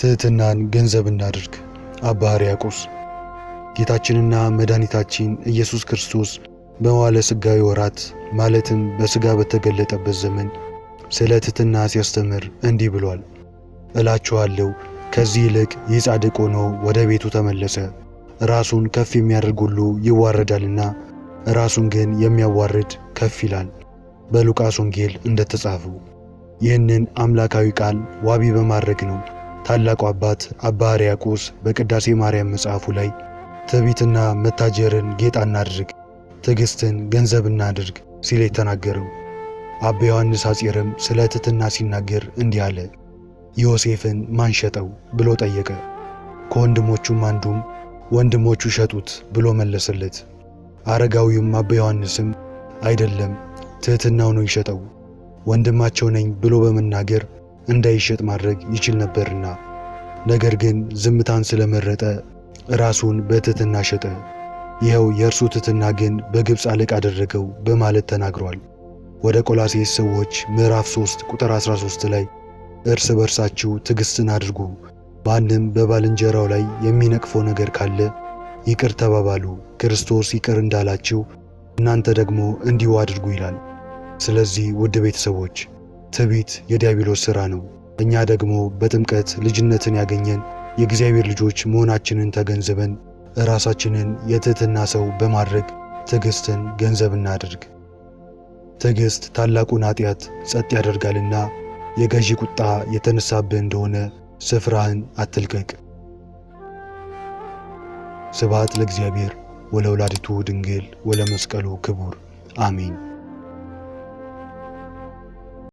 ትሕትናን ገንዘብ እናድርግ። አባ ሕርያቆስ። ጌታችንና መድኃኒታችን ኢየሱስ ክርስቶስ በመዋዕለ ሥጋዌ ወራት ማለትም በሥጋ በተገለጠበት ዘመን ስለ ትሕትና ሲያስተምር እንዲህ ብሏል። እላችኋለሁ ከዚህ ይልቅ ይህ ጻድቅ ሆኖ ወደ ቤቱ ተመለሰ። ራሱን ከፍ የሚያደርግ ሁሉ ይዋረዳልና ራሱን ግን የሚያዋርድ ከፍ ይላል። በሉቃስ ወንጌል እንደተጻፈው። ይህንን አምላካዊ ቃል ዋቢ በማድረግ ነው ታላቁ አባት አባ ሕርያቆስ በቅዳሴ ማርያም መጽሐፉ ላይ ትዕቢትና መታጀርን ጌጥ እናድርግ፣ ትዕግሥትን ገንዘብ እናድርግ ሲል የተናገረው። አባ ዮሐንስ ሐጺርም ስለ ትሕትና ሲናገር እንዲህ አለ። ዮሴፍን ማን ሸጠው ብሎ ጠየቀ። ከወንድሞቹም አንዱም ወንድሞቹ ሸጡት ብሎ መለሰለት። አረጋዊውም አባ ዮሐንስም አይደለም፣ ትሕትናው ነው ይሸጠው፣ ወንድማቸው ነኝ ብሎ በመናገር እንዳይሸጥ ማድረግ ይችል ነበርና፣ ነገር ግን ዝምታን ስለመረጠ ራሱን በትሕትና ሸጠ። ይኸው የእርሱ ትሕትና ግን በግብፅ አለቃ አደረገው በማለት ተናግሯል። ወደ ቆላሴስ ሰዎች ምዕራፍ 3 ቁጥር 13 ላይ እርስ በርሳችሁ ትዕግሥትን አድርጉ፣ ማንም በባልንጀራው ላይ የሚነቅፈው ነገር ካለ ይቅር ተባባሉ፣ ክርስቶስ ይቅር እንዳላችሁ እናንተ ደግሞ እንዲሁ አድርጉ ይላል። ስለዚህ ውድ ቤተሰቦች ትዕቢት የዲያብሎስ ሥራ ነው። እኛ ደግሞ በጥምቀት ልጅነትን ያገኘን የእግዚአብሔር ልጆች መሆናችንን ተገንዝበን ራሳችንን የትሕትና ሰው በማድረግ ትዕግሥትን ገንዘብ እናድርግ። ትዕግሥት ታላቁን ኃጢአት ጸጥ ያደርጋልና የገዢ ቁጣ የተነሳብህ እንደሆነ ስፍራህን አትልቀቅ። ስብሐት ለእግዚአብሔር ወለወላዲቱ ድንግል ወለመስቀሉ ክቡር አሜን።